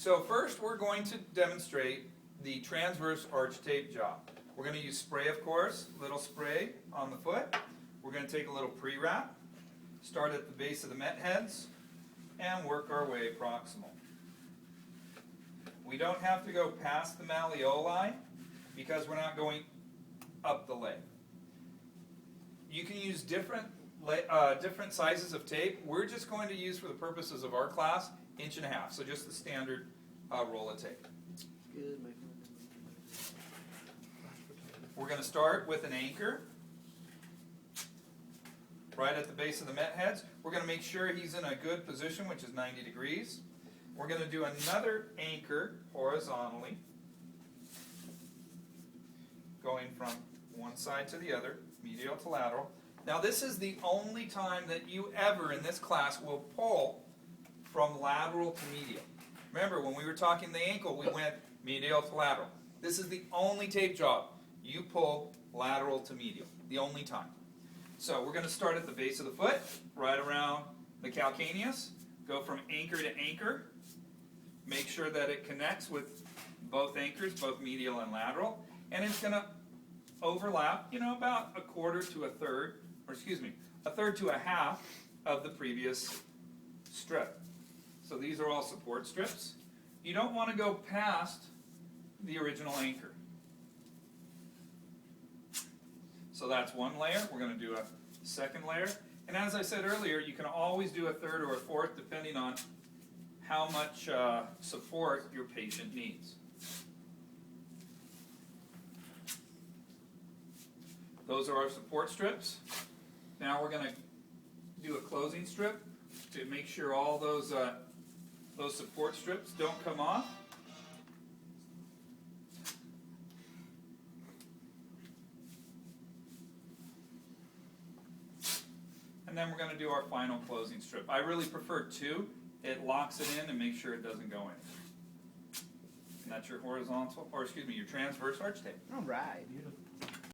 So first we're going to demonstrate the transverse arch tape job. We're going to use spray, of course, little spray on the foot. We're going to take a little pre-wrap, start at the base of the met heads, and work our way proximal. We don't have to go past the malleoli because we're not going up the leg. You can use different sizes of tape. We're just going to use, for the purposes of our class, 1.5 inches, so just the standard roll of tape. Good, We're going to start with an anchor right at the base of the met heads. We're going to make sure he's in a good position, which is 90 degrees. We're going to do another anchor horizontally, going from one side to the other, medial to lateral. Now this is the only time that you ever in this class will pull from lateral to medial. Remember, when we were talking the ankle, we went medial to lateral. This is the only tape job. You pull lateral to medial, the only time. So we're going to start at the base of the foot, right around the calcaneus, go from anchor to anchor, make sure that it connects with both anchors, both medial and lateral, and it's going to overlap, about a quarter to a third, or excuse me, a third to a half of the previous strip. So these are all support strips. You don't want to go past the original anchor. So that's one layer. We're going to do a second layer. And as I said earlier, you can always do a third or a fourth depending on how much support your patient needs. Those are our support strips. Now we're going to do a closing strip to make sure all those support strips don't come off. And then we're going to do our final closing strip. I really prefer 2. It locks it in and makes sure it doesn't go in. And that's your horizontal, or excuse me, your transverse arch tape. All right, beautiful.